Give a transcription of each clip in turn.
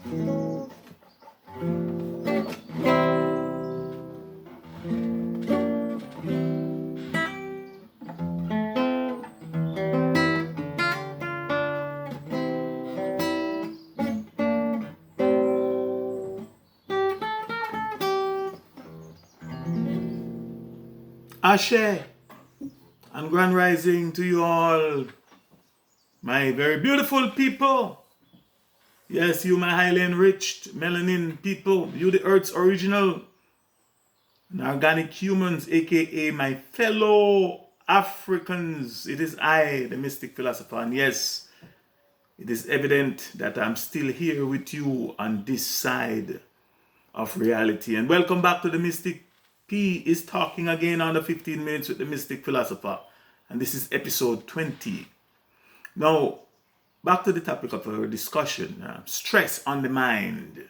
Ashe and grand rising to you all, my very beautiful people. Yes, you my highly enriched melanin people, you the earth's original and organic humans, aka my fellow Africans. It is I, the Mystic Philosopher, and yes, it is evident that I'm still here with you on this side of reality. And welcome back to the Mystic P is talking again on the 15 minutes with the Mystic Philosopher. And this is episode 20. Now, back to the topic of our discussion, stress on the mind,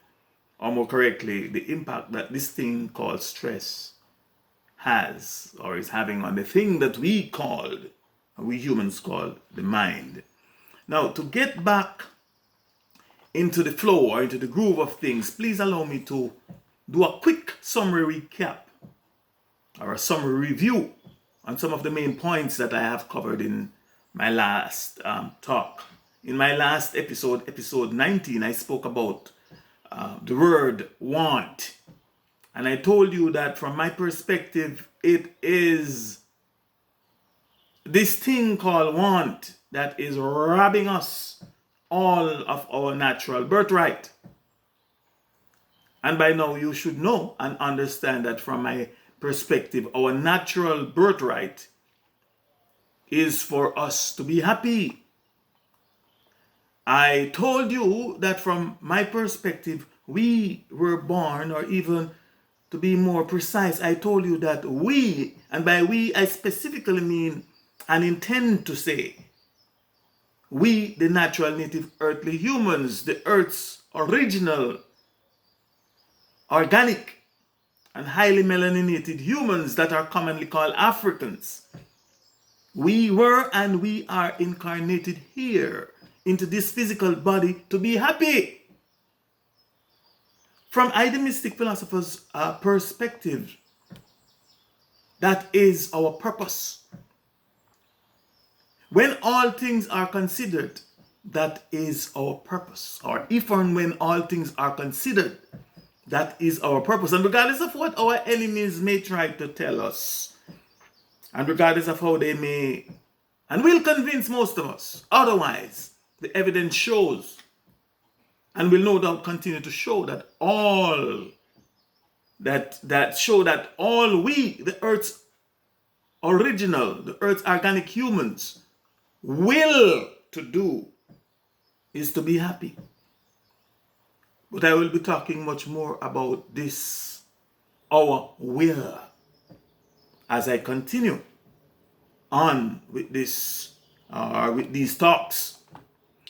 or more correctly, the impact that this thing called stress has or is having on the thing that we humans call the mind. Now, to get back into the flow or into the groove of things, please allow me to do a quick summary recap or a summary review on some of the main points that I have covered in my last talk. In my last episode, episode 19, I spoke about the word want. And I told you that from my perspective, it is this thing called want that is robbing us all of our natural birthright. And by now you should know and understand that from my perspective, our natural birthright is for us to be happy. I told you that from my perspective, we were born, or even to be more precise, I told you that we, and by we I specifically mean and intend to say, we, the natural native earthly humans, the earth's original, organic, and highly melaninated humans that are commonly called Africans, we were and we are incarnated here into this physical body to be happy. From the Mystic Philosopher's perspective, that is our purpose. When all things are considered, that is our purpose. Or if and when all things are considered, that is our purpose. And regardless of what our enemies may try to tell us, and regardless of how they may and will convince most of us otherwise, the evidence shows and will no doubt continue to show that all we, the earth's original, the earth's organic humans, will to do is to be happy. But I will be talking much more about this, our will, as I continue on with this, with these talks.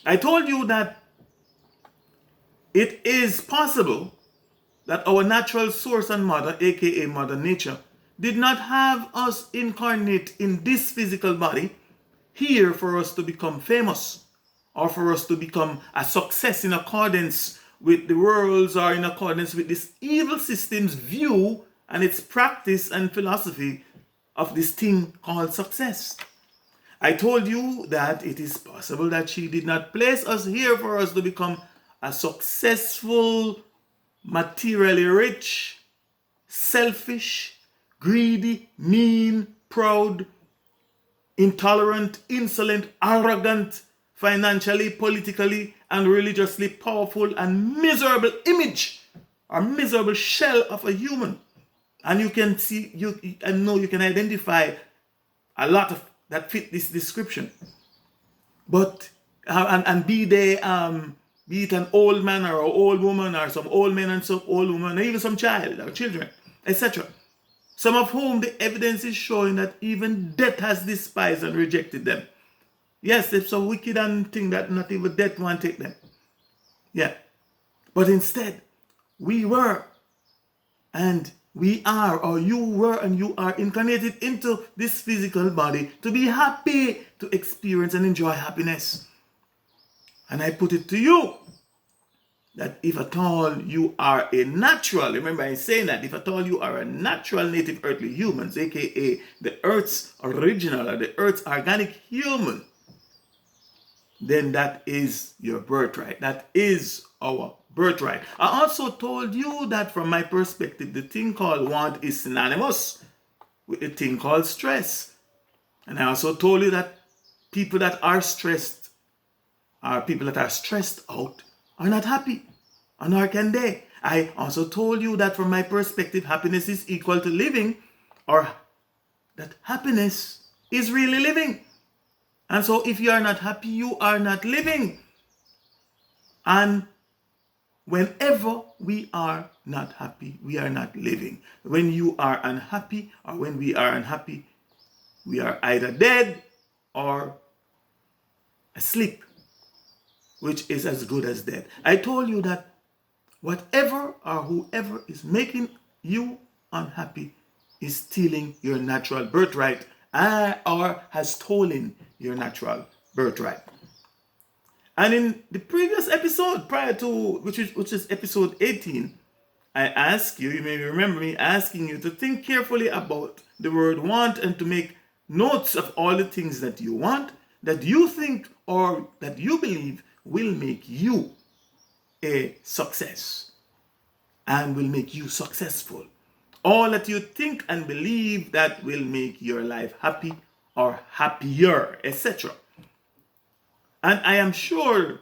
I told you that it is possible that our natural source and mother, aka Mother Nature, did not have us incarnate in this physical body here for us to become famous or for us to become a success in accordance with the world's or in accordance with this evil system's view and its practice and philosophy of this thing called success. I told you that it is possible that she did not place us here for us to become a successful, materially rich, selfish, greedy, mean, proud, intolerant, insolent, arrogant, financially, politically, and religiously powerful and miserable image or miserable shell of a human. And you can see, I know you can identify a lot of that fit this description. But, and be they, be it an old man or an old woman or some old men and some old woman, or even some child or children, etc. Some of whom the evidence is showing that even death has despised and rejected them. Yes, they're so wicked and think that not even death won't take them. Yeah. But instead, we were and we are, or you were and you are incarnated into this physical body to be happy, to experience and enjoy happiness. And I put it to you that if at all you are a natural, remember I'm saying that, if at all you are a natural native earthly humans, aka the earth's original or the earth's organic human, then that is your birthright. That is our birthright. I also told you that from my perspective, the thing called want is synonymous with the thing called stress. And I also told you that people that are stressed, or people that are stressed out, are not happy. And nor can they. I also told you that from my perspective, happiness is equal to living, or that happiness is really living. And so if you are not happy, you are not living. And whenever we are not happy, we are not living. When you are unhappy, or when we are unhappy, we are either dead or asleep, which is as good as dead. I told you that whatever or whoever is making you unhappy is stealing your natural birthright, or has stolen your natural birthright. And in the previous episode, prior to which is episode 18, I asked you, you may remember me asking you to think carefully about the word want and to make notes of all the things that you want, that you think or that you believe will make you a success and will make you successful. All that you think and believe that will make your life happy or happier, etc. And I am sure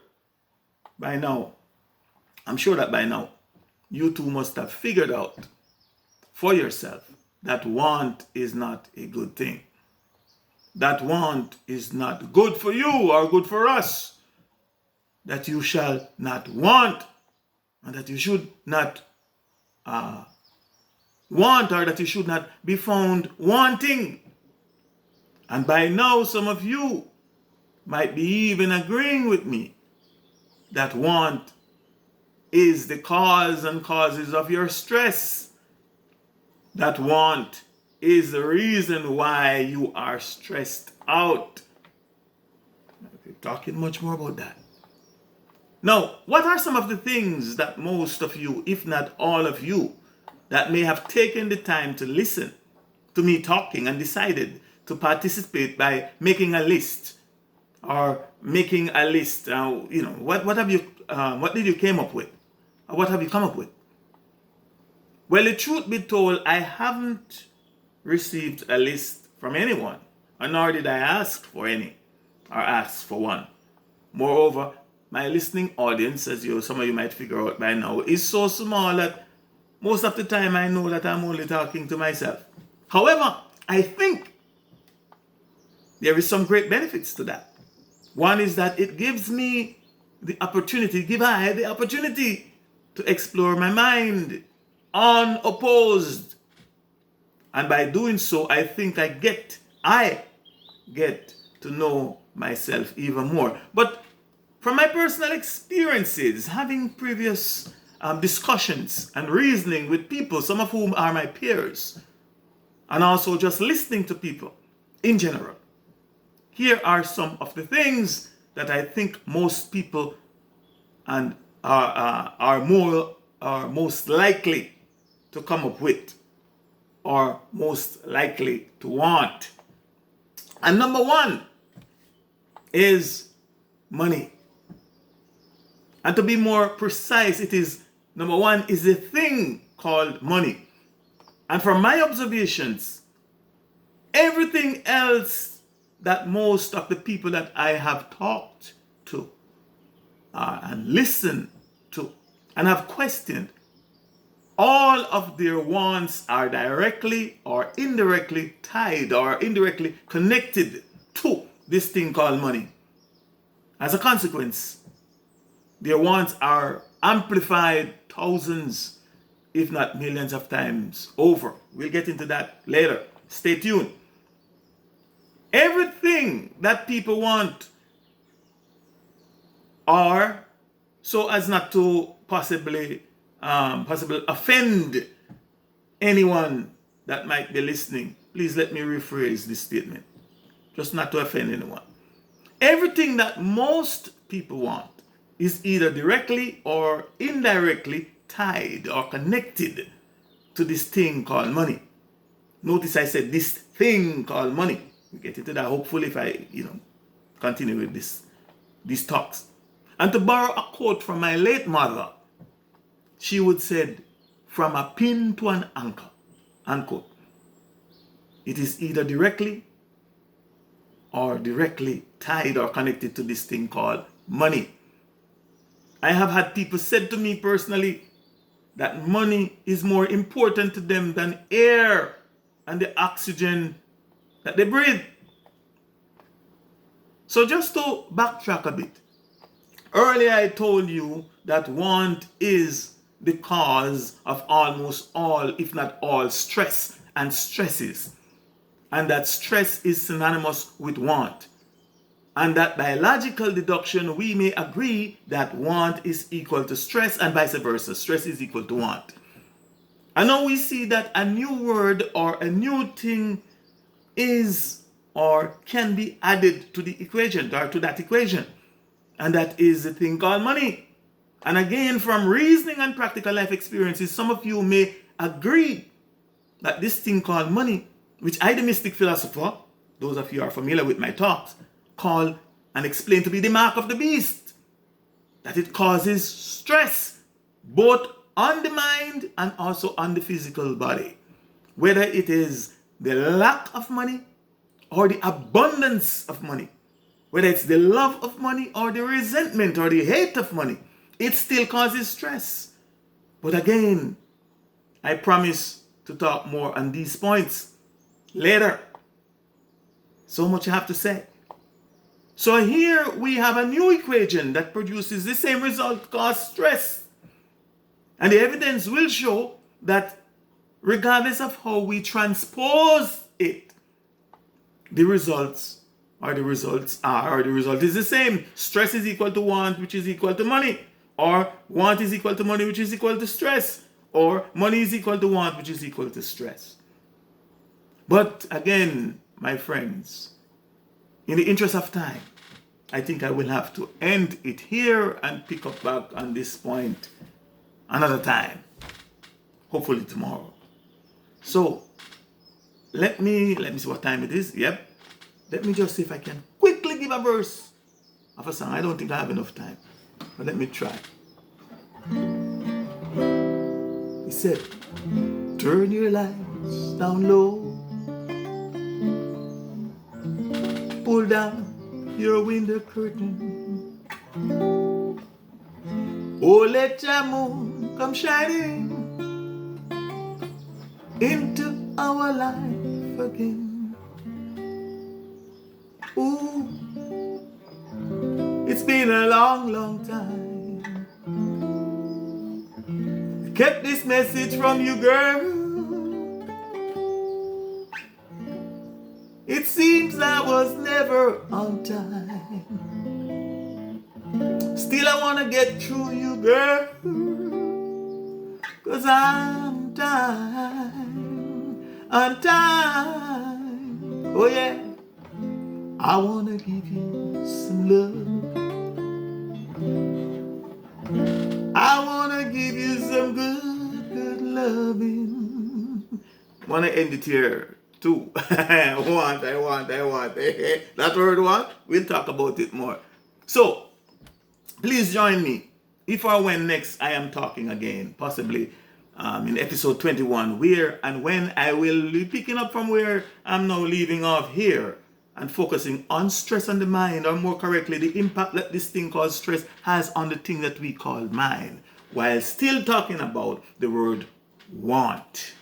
that by now, you too must have figured out for yourself that want is not a good thing. That want is not good for you or good for us. That you shall not want, and that you should not want, or that you should not be found wanting. And by now, some of you might be even agreeing with me that want is the cause and causes of your stress. That want is the reason why you are stressed out. We're talking much more about that. Now, what are some of the things that most of you, if not all of you, that may have taken the time to listen to me talking and decided to participate by making a list, or making a list? What did you came up with? Or what have you come up with? Well, the truth be told, I haven't received a list from anyone, and nor did I ask for any, or ask for one. Moreover, my listening audience, as some of you might figure out by now, is so small that most of the time I know that I'm only talking to myself. However, I think there is some great benefits to that. One is that it gives me the opportunity, to explore my mind unopposed. And by doing so, I think I get to know myself even more. But from my personal experiences, having previous discussions and reasoning with people, some of whom are my peers, and also just listening to people in general, here are some of the things that I think most people and are most likely to come up with, or most likely to want. And number one is money. And to be more precise, number one is a thing called money. And from my observations, everything else that most of the people that I have talked to and listened to and have questioned, all of their wants are directly or indirectly tied or indirectly connected to this thing called money. As a consequence, their wants are amplified thousands, if not millions of times over. We'll get into that later. Stay tuned. Everything that people want are so as not to possibly offend anyone that might be listening. Please let me rephrase this statement. Just not to offend anyone. Everything that most people want is either directly or indirectly tied or connected to this thing called money. Notice I said this thing called money. We get into that hopefully if I, continue with these talks. And to borrow a quote from my late mother, she would said, from a pin to an anchor, unquote. It is either directly tied or connected to this thing called money. I have had people said to me personally that money is more important to them than air and the oxygen that they breathe. So just to backtrack a bit, earlier I told you that want is the cause of almost all, if not all, stress and stresses. And that stress is synonymous with want. And that by logical deduction, we may agree that want is equal to stress and vice versa. Stress is equal to want. And now we see that a new word or a new thing is or can be added to the equation or to that equation. And that is the thing called money. And again, from reasoning and practical life experiences, some of you may agree that this thing called money, which I, the Mystic Philosopher, those of you who are familiar with my talks, call and explain to be the mark of the beast. That it causes stress, both on the mind and also on the physical body. Whether it is the lack of money or the abundance of money, whether it's the love of money or the resentment or the hate of money, it still causes stress. But again, I promise to talk more on these points later. So much I have to say. So here we have a new equation that produces the same result called stress. And the evidence will show that regardless of how we transpose it, the result is the same. Stress is equal to want, which is equal to money. Or want is equal to money, which is equal to stress. Or money is equal to want, which is equal to stress. But again, my friends, in the interest of time, I think I will have to end it here and pick up back on this point another time. Hopefully tomorrow. So, let me see what time it is. Yep. Let me just see if I can quickly give a verse of a song. I don't think I have enough time. But let me try. He said, turn your lights down low. Pull down your window curtain. Oh, let your moon come shining into our life again. Ooh, it's been a long, long time. I kept this message from you, girl. It seems I was never on time. Still I wanna get through you, girl, 'cause I'm on time. Oh yeah, I wanna give you some love. I wanna give you some good loving. Wanna end it here too. I want. That word what? We'll talk about it more. So, please join me if or when next I am talking again, possibly in episode 21, where and when I will be picking up from where I'm now leaving off here and focusing on stress on the mind, or more correctly, the impact that this thing called stress has on the thing that we call mind, while still talking about the word want.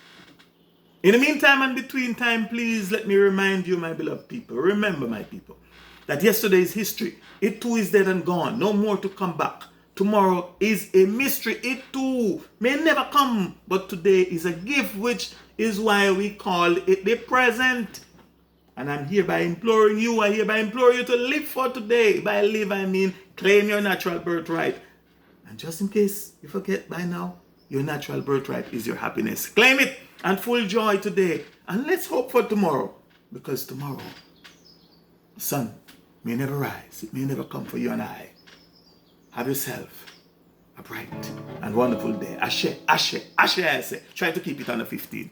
In the meantime and between time, please let me remind you, my beloved people, remember, my people, that yesterday is history. It too is dead and gone. No more to come back. Tomorrow is a mystery. It too may never come. But today is a gift, which is why we call it the present. And I'm hereby imploring you, I hereby implore you to live for today. By live, I mean claim your natural birthright. And just in case you forget by now, your natural birthright is your happiness. Claim it and full joy today. And let's hope for tomorrow. Because tomorrow, the sun may never rise. It may never come for you and I. Have yourself a bright and wonderful day. Ashe, ashe, ashe, I say. Try to keep it on the 15.